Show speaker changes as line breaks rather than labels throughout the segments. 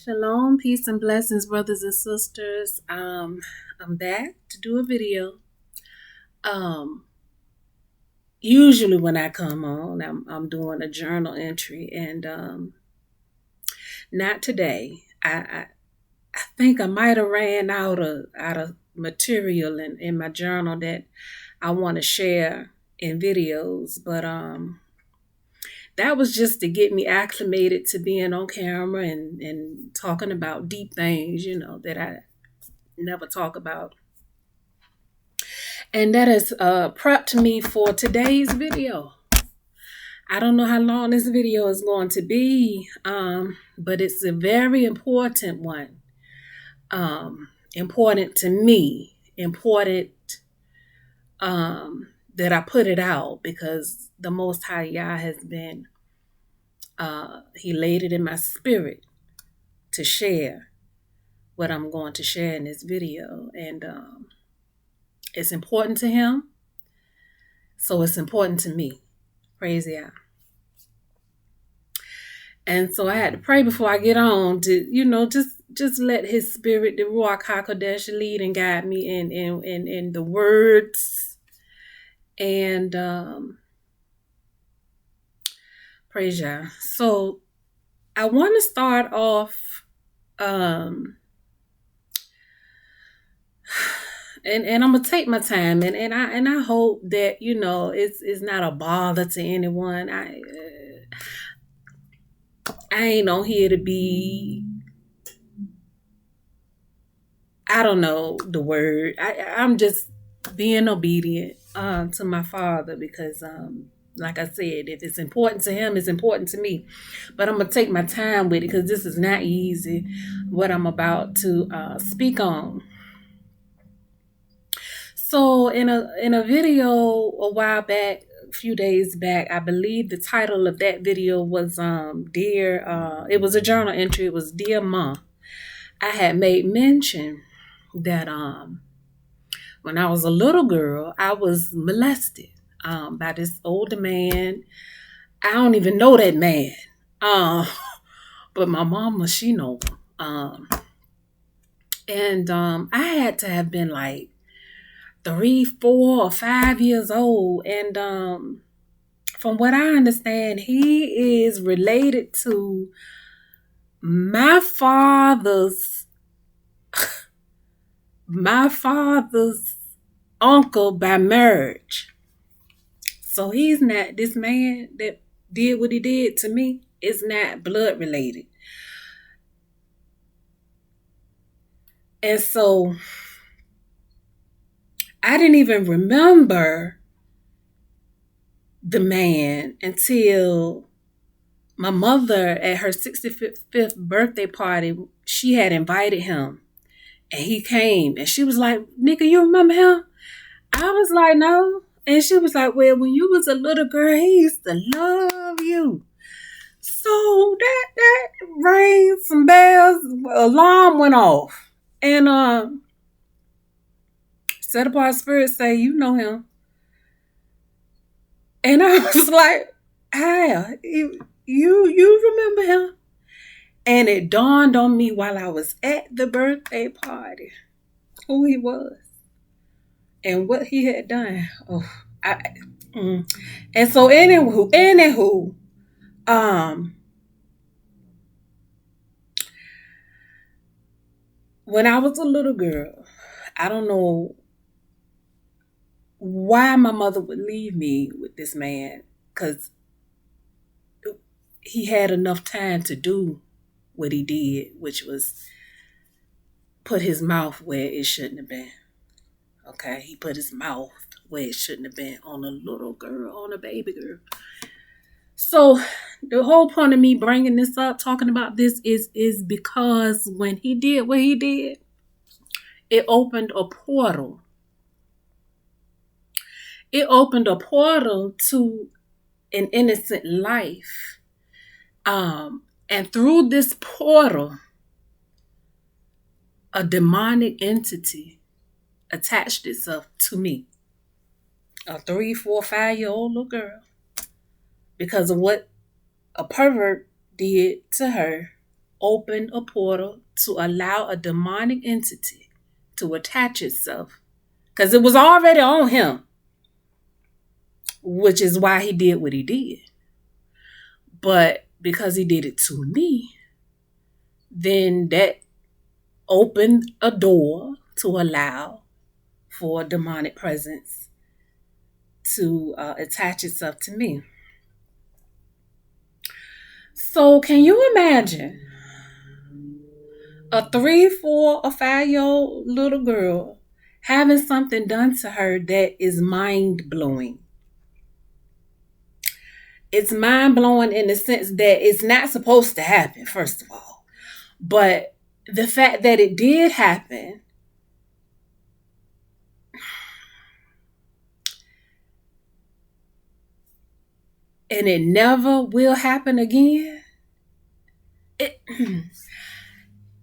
Shalom, peace and blessings, brothers and sisters. I'm back to do a video. Um, Usually when I come on, I'm doing a journal entry, and not today. I think I might have ran out of material in my journal that I want to share in videos, but that was just to get me acclimated to being on camera and talking about deep things, that I never talk about. And that has prepped me for today's video. I don't know how long this video is going to be, but it's a very important one. Important to me, important that I put it out because the Most High Yah has been, He laid it in my spirit to share what I'm going to share in this video. And it's important to Him, so it's important to me. Praise Yah. And so I had to pray before I get on to, just let His Spirit, the Ruach HaKodesh, lead and guide me in the words. And praise Yah. So I want to start off, and I'm gonna take my time, and I hope that it's not a bother to anyone. I ain't on here to be, I don't know the word. I'm just being obedient to my Father because, like I said, if it's important to Him, it's important to me. But I'm going to take my time with it because this is not easy, what I'm about to speak on. So in a video a while back, a few days back, I believe the title of that video was it was a journal entry. It was Dear Ma. I had made mention that when I was a little girl, I was molested by this older man. I don't even know that man, but my mama, she know him. And I had to have been like 3, 4, or 5 years old. And from what I understand, he is related to my father's uncle by marriage. So he's not, this man that did what he did to me is not blood related. And so I didn't even remember the man until my mother at her 65th birthday party, she had invited him. And he came and she was like, "Nigga, you remember him?" I was like, "No." And she was like, "Well, when you was a little girl, he used to love you." So that rang some bells, alarm went off. And set apart spirit say, "You know him." And I was like, "How? You remember him?" And it dawned on me while I was at the birthday party who he was and what he had done. And so anywho, when I was a little girl, I don't know why my mother would leave me with this man, because he had enough time to do what he did, which was put his mouth where it shouldn't have been. Okay, he put his mouth where it shouldn't have been on a little girl, on a baby girl. So the whole point of me bringing this up, talking about this, is because when he did what he did, it opened a portal. It opened a portal to an innocent life. And through this portal, a demonic entity attached itself to me, a 3, 4, 5-year-old little girl, because of what a pervert did to her opened a portal to allow a demonic entity to attach itself. Because it was already on him, which is why he did what he did. But because he did it to me, then that opened a door to allow for a demonic presence to attach itself to me. So can you imagine a 3, 4, or 5-year-old little girl having something done to her that is mind-blowing? It's mind-blowing in the sense that it's not supposed to happen, first of all. But the fact that it did happen, and it never will happen again.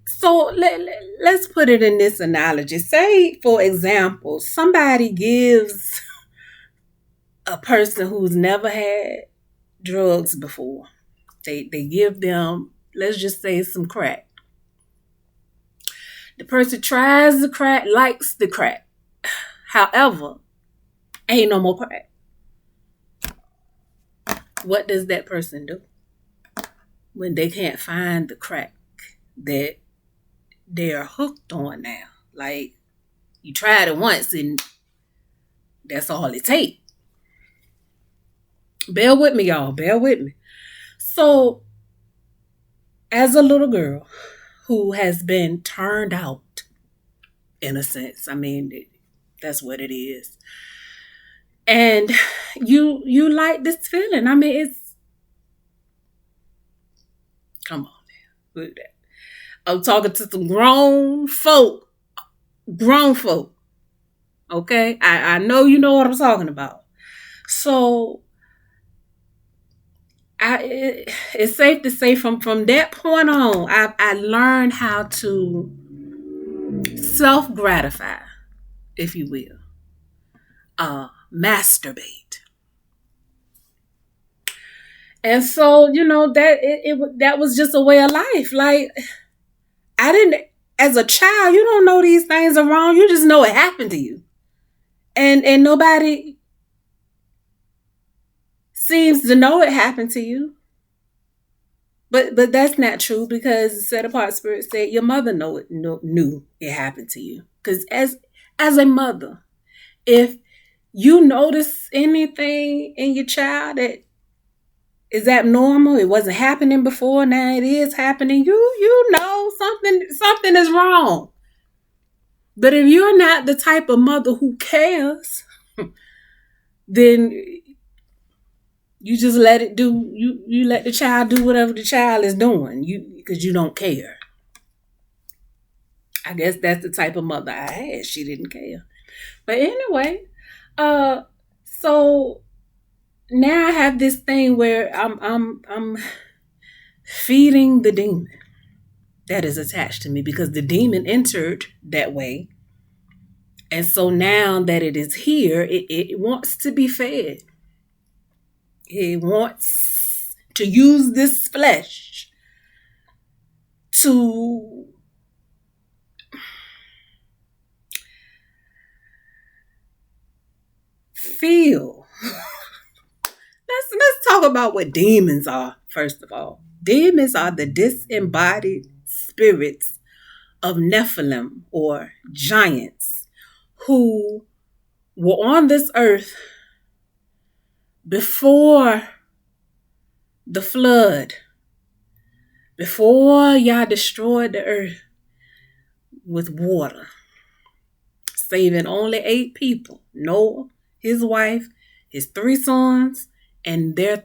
So let's put it in this analogy. Say, for example, somebody gives a person who's never had drugs before, they give them, let's just say, some crack. The person tries the crack, likes the crack. However, ain't no more crack. What does that person do when they can't find the crack that they're hooked on now? Like, you tried it once and that's all it takes. Bear with me, y'all. Bear with me. So, as a little girl who has been turned out, in a sense, I mean, that's what it is. And you like this feeling. I mean, it's, come on now. Look at that. I'm talking to some grown folk. Okay? I know you know what I'm talking about. So, it's safe to say from that point on, I learned how to self-gratify, if you will. Masturbate. And so, that was just a way of life. Like, I didn't, as a child, you don't know these things are wrong. You just know it happened to you. And nobody seems to know it happened to you. But that's not true, because the set apart spirit said your mother knew it happened to you. Because as a mother, if you notice anything in your child that is abnormal, it wasn't happening before, now it is happening, you know something is wrong. But if you're not the type of mother who cares, then you just let it do, you let the child do whatever the child is doing, because you don't care. I guess that's the type of mother I had. She didn't care. But anyway, so now I have this thing where I'm feeding the demon that is attached to me, because the demon entered that way. And so now that it is here, it wants to be fed. It wants to use this flesh to feel. Let's talk about what demons are, first of all. Demons are the disembodied spirits of Nephilim, or giants, who were on this earth before the flood, before Yah destroyed the earth with water, saving only 8 people: Noah, his wife, his 3 sons, and their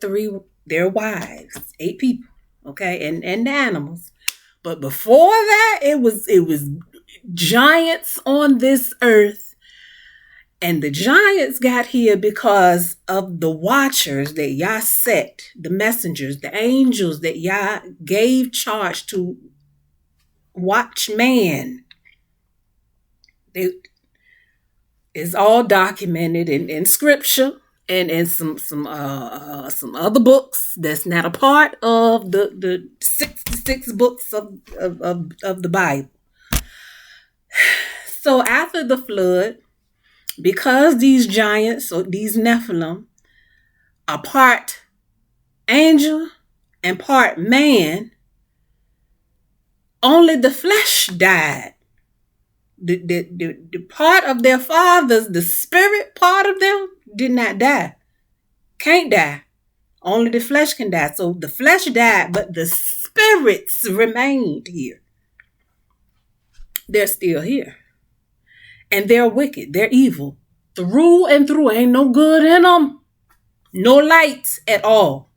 wives. 8 people, okay, and the animals. But before that, it was giants on this earth. And the giants got here because of the watchers that Yah set, the messengers, the angels that Yah gave charge to watch man. It's all documented in scripture. and some other books that's not a part of the 66 books of the Bible. So after the flood, because these giants or these Nephilim are part angel and part man, only the flesh died. The part of their fathers, the spirit part of them, did not die. Can't die. Only the flesh can die. So the flesh died, but the spirits remained here. They're still here. And they're wicked. They're evil. Through and through. Ain't no good in them. No light at all.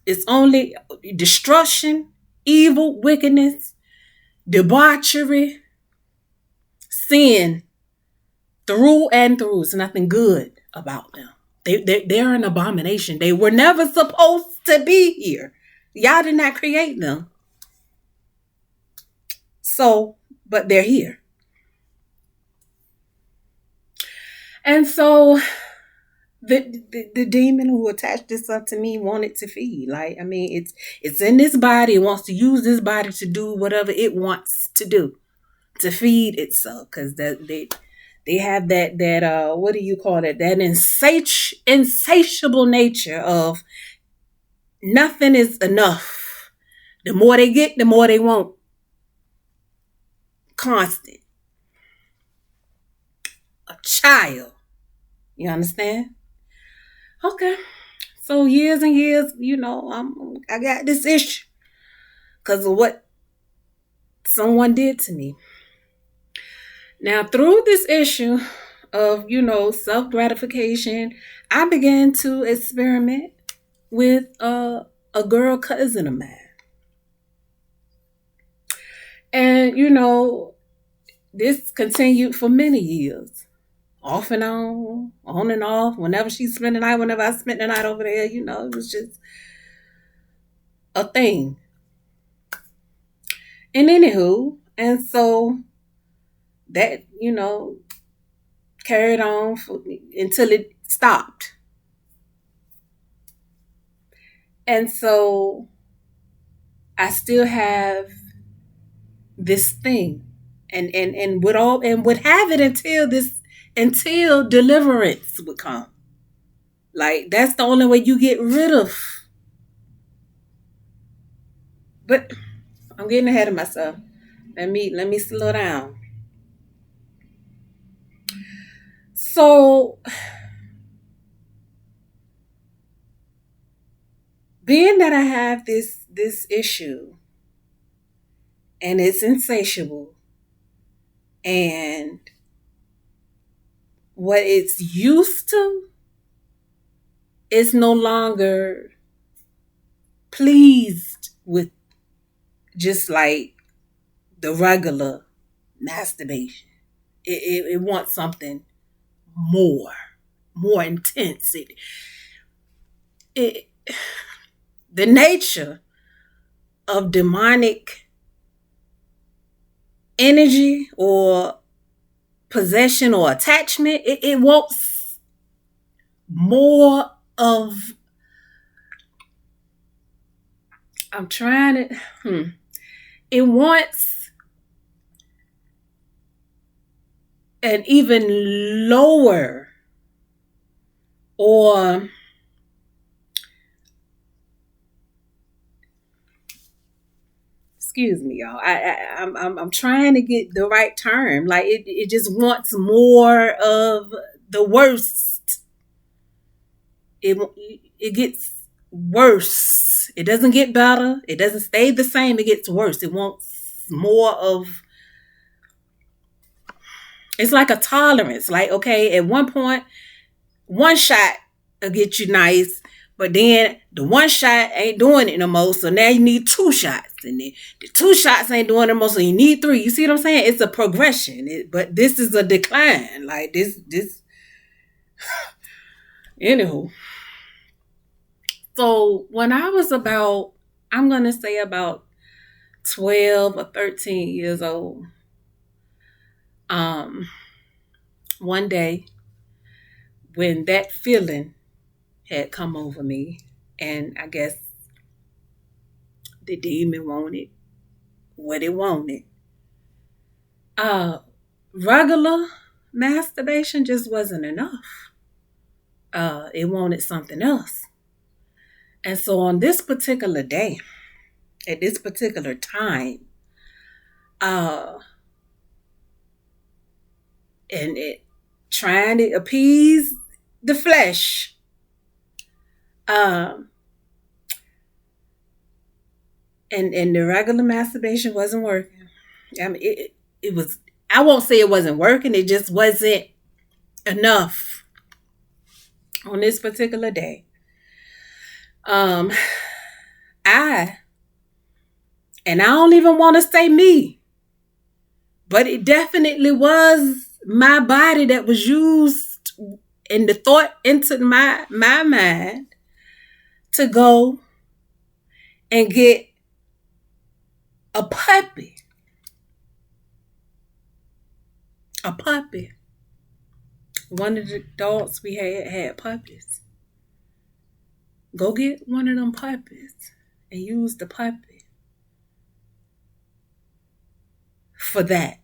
It's only destruction, evil, wickedness, debauchery, sin, through and through. It's nothing good about them. They're an abomination. They were never supposed to be here. Y'all did not create them. So, but they're here. And so the demon who attached this up to me wanted to feed. Like, I mean, it's in this body. It wants to use this body to do whatever it wants to do, to feed itself. Because they have that what do you call it? That insatiable nature of nothing is enough. The more they get, the more they want. Constant. A child. You understand? Okay. So years and years, I got this issue because of what someone did to me. Now, through this issue of, self-gratification, I began to experiment with a girl cousin of mine. And, this continued for many years. Off and on and off. Whenever she spent the night, whenever I spent the night over there, it was just a thing. And anywho, and so that, carried on until it stopped. And so I still have this thing and would have it until deliverance would come. Like, that's the only way you get rid of. But I'm getting ahead of myself. Let me slow down. So, being that I have this issue and it's insatiable, and what it's used to is no longer pleased with just like the regular masturbation. It wants something more intense. The nature of demonic energy or possession or attachment, it wants more of, I'm trying to, it wants an even lower or excuse me, y'all. I'm trying to get the right term. Like it just wants more of the worst. It gets worse. It doesn't get better. It doesn't stay the same. It gets worse. It wants more of. It's like a tolerance. Like, okay, at one point, one shot will get you nice. But then the one shot ain't doing it no more. So now you need two shots. And then the two shots ain't doing it no more. So you need three. You see what I'm saying? It's a progression. But this is a decline. Like this. Anywho. So when I was about, I'm going to say about 12 or 13 years old, one day when that feeling had come over me, and I guess the demon wanted what it wanted. Regular masturbation just wasn't enough. It wanted something else. And so on this particular day, at this particular time, and it trying to appease the flesh, and the regular masturbation wasn't working. I mean, it was. I won't say it wasn't working. It just wasn't enough on this particular day. I don't even want to say me, but it definitely was my body that was used in the thought into my mind to go and get a puppy. A puppy. One of the dogs we had puppies. Go get one of them puppies and use the puppy for that.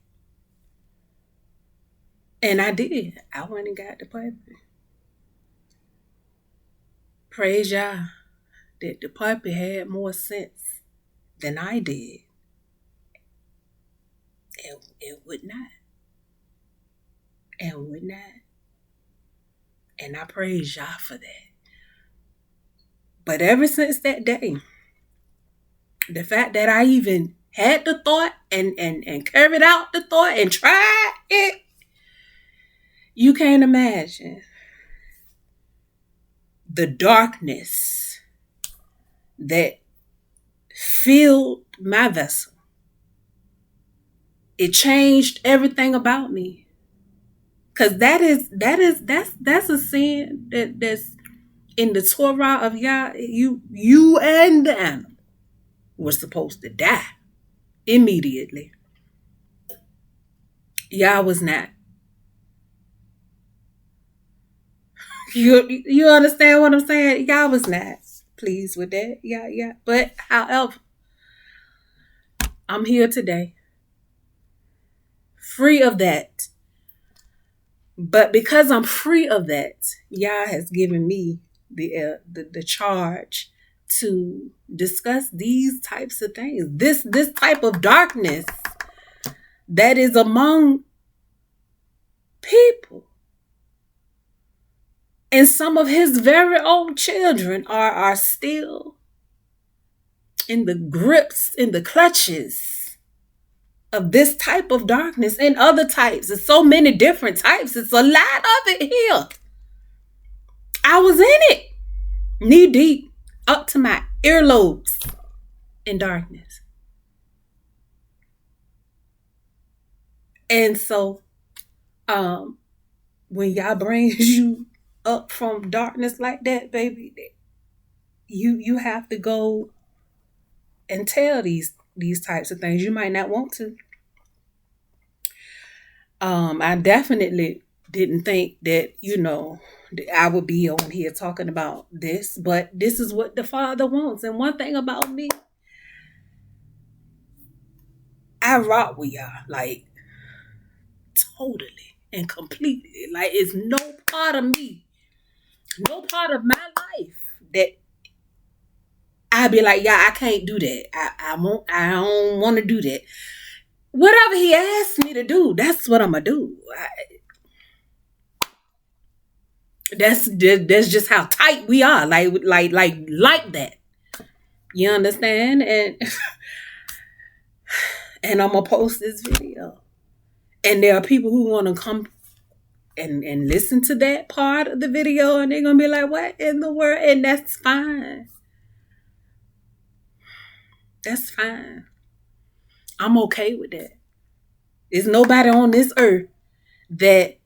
And I did. I went and got the puppy. Praise Yah that the puppy had more sense than I did. It would not. And would not. And I praise Yah for that. But ever since that day, the fact that I even had the thought and carried out the thought and tried it, you can't imagine the darkness that filled my vessel. It changed everything about me. Cause that's a sin that's in the Torah of Yah. You and the animal were supposed to die immediately. Yah was not. You understand what I'm saying? Yah was not pleased with that. Yeah. But however, I'm here today, free of that. But because I'm free of that, Yah has given me the charge to discuss these types of things. This type of darkness that is among people. And some of his very own children are still in the grips, in the clutches of this type of darkness and other types. There's so many different types. It's a lot of it here. I was in it, knee deep, up to my earlobes in darkness. And so, when Yah brings you up from darkness like that, baby, you have to go and tell these types of things. You might not want to. I definitely didn't think that, I would be on here talking about this, but this is what the Father wants. And one thing about me, I rock with y'all, like, totally and completely. Like, it's no part of me, no part of my life that I'd be like, yeah, I can't do that. I don't want to do that. Whatever he asks me to do, that's what I'm gonna do. That's just how tight we are. Like that. You understand? And and I'm gonna post this video. And there are people who want to come and listen to that part of the video, and they're gonna be like, what in the world? And that's fine. That's fine. I'm okay with that. There's nobody on this earth that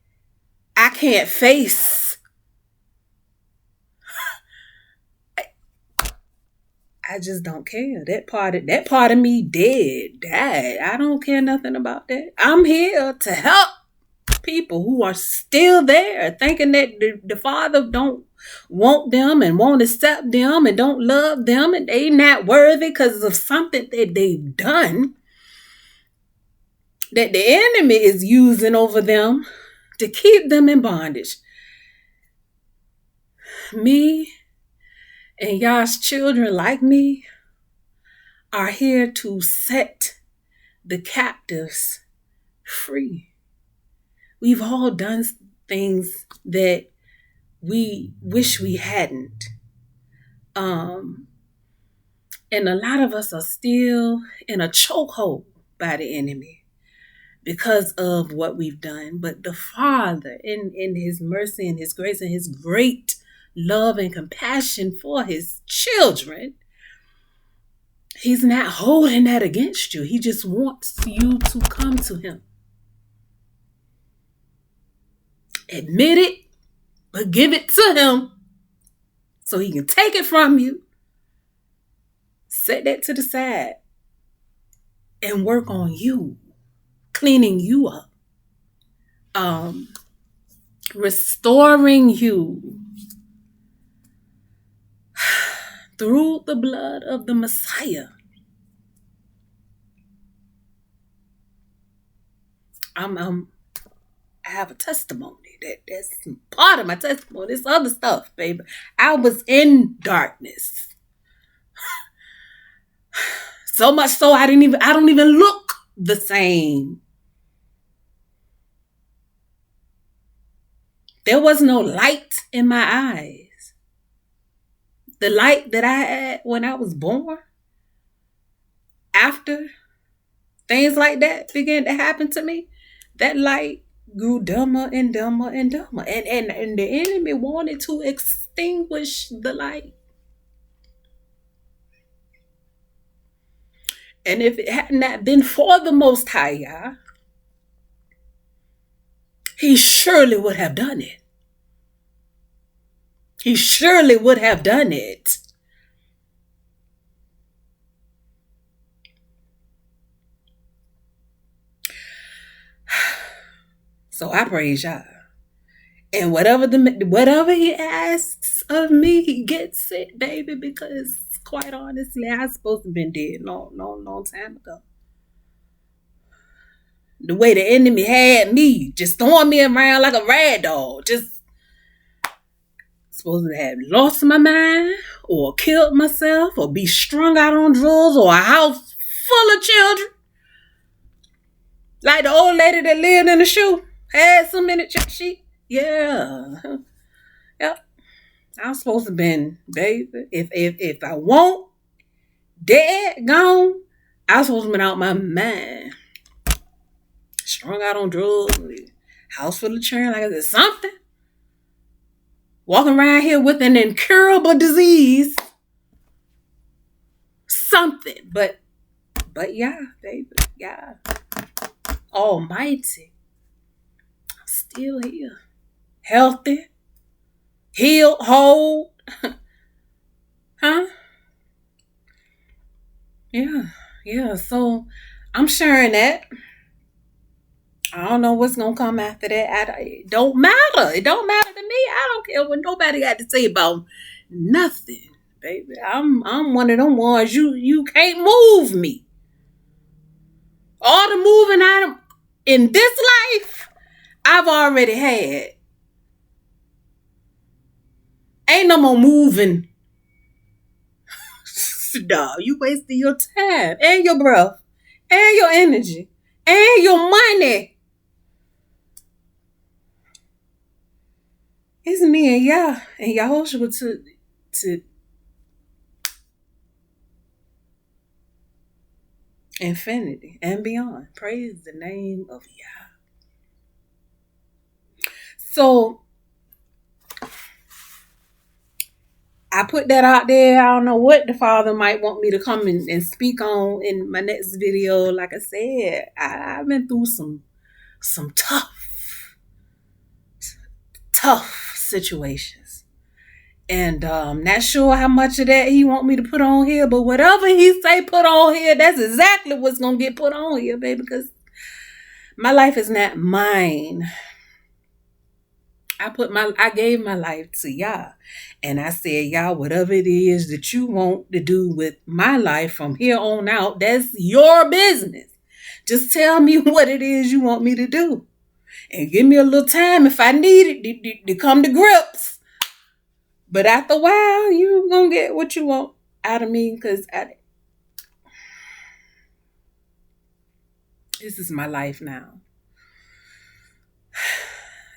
I can't face. I just don't care. That part of me died. I don't care nothing about that. I'm here to help people who are still there, thinking that the Father don't want them and won't accept them and don't love them and they not worthy because of something that they've done that the enemy is using over them to keep them in bondage. Me and y'all's children like me are here to set the captives free. We've all done things that we wish we hadn't. And a lot of us are still in a chokehold by the enemy because of what we've done. But the Father, in his mercy and his grace and his great love and compassion for his children, he's not holding that against you. He just wants you to come to him. Admit it, but give it to him so he can take it from you. Set that to the side and work on you, cleaning you up, restoring you through the blood of the Messiah. I have a testimony. That's part of my testimony. This other stuff, baby. I was in darkness. So much so I don't even look the same. There was no light in my eyes. The light that I had when I was born, after things like that began to happen to me, that light grew dumber and dumber and dumber. And the enemy wanted to extinguish the light. And if it had not been for the Most High Yah, he surely would have done it. He surely would have done it. So I praise Yah. And whatever he asks of me, he gets it, baby, because quite honestly, I was supposed to have been dead long time ago. The way the enemy had me, just throwing me around like a rag doll, just supposed to have lost my mind or killed myself or be strung out on drugs or a house full of children. Like the old lady that lived in the shoe, had so many sheep. Yeah. Yep. I'm supposed to have been, baby. If I want dead, gone, I was supposed to have been out my mind. Strung out on drugs, house full of children, like I said, something. Walking around here with an incurable disease. Something. But yeah, baby. Yeah. Almighty. I'm still here. Healthy. Healed, whole. Huh? Yeah. So I'm sharing that. I don't know what's gonna come after that. It don't matter. It don't matter to me. I don't care what nobody got to say about nothing, baby. I'm one of them ones. You can't move me. All the moving item in this life, I've already had. Ain't no more moving. Dog, you wasted your time and your breath and your energy and your money. It's me and Yah and Yahushua to infinity and beyond. Praise the name of Yah. So I put that out there. I don't know what the Father might want me to come and speak on in my next video. Like I said, I've been through some tough situations. And not sure how much of that he want me to put on here, but whatever he say put on here, that's exactly what's going to get put on here, baby, because my life is not mine. I gave my life to Yah. And I said, Yah, whatever it is that you want to do with my life from here on out, that's your business. Just tell me what it is you want me to do. And give me a little time if I need it to come to grips. But after a while, you're going to get what you want out of me, because this is my life now.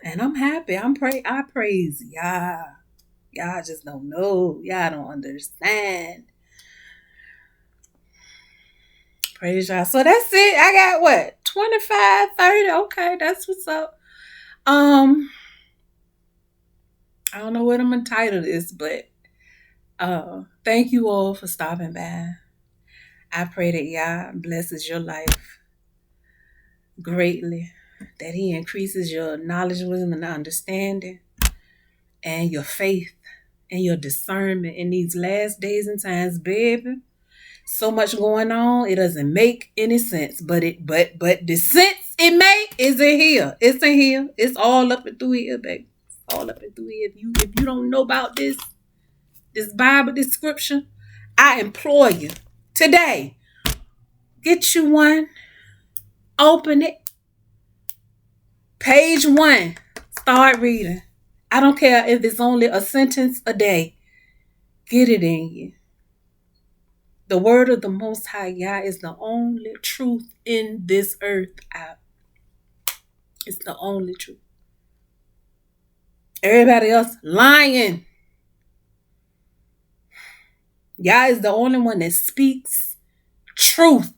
And I'm happy. I praise Yah. Y'all just don't know. Y'all don't understand. Praise y'all. So that's it. I got what? 25, 30. Okay, that's what's up. I don't know what I'm entitled this, but thank you all for stopping by. I pray that Yah blesses your life greatly, that He increases your knowledge, wisdom, and understanding, and your faith and your discernment in these last days and times, baby. So much going on, it doesn't make any sense. But the sense it make is in here. It's in here. It's all up and through here, baby. It's all up and through here. If you don't know about this Bible, this scripture, I implore you today, get you one, open it, page 1, start reading. I don't care if it's only a sentence a day. Get it in you. The word of the Most High Yah is the only truth in this earth. It's the only truth. Everybody else lying. Yah is the only one that speaks truth.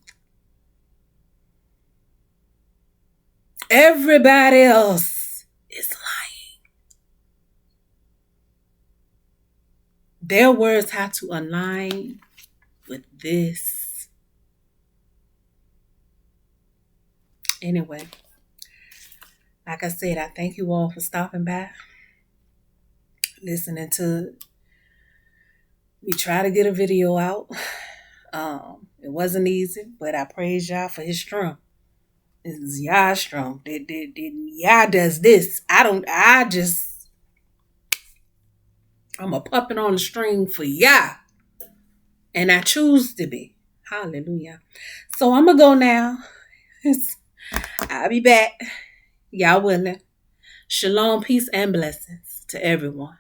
Everybody else is lying. Their words have to align with this. Anyway, like I said, I thank you all for stopping by, listening to me try to get a video out. It wasn't easy, but I praise Yah for His strength. It's Yah's strength. Yah does this. I'm a puppet on the string for Yah. And I choose to be. Hallelujah. So I'm going to go now. I'll be back. Yah willing. Shalom, peace, and blessings to everyone.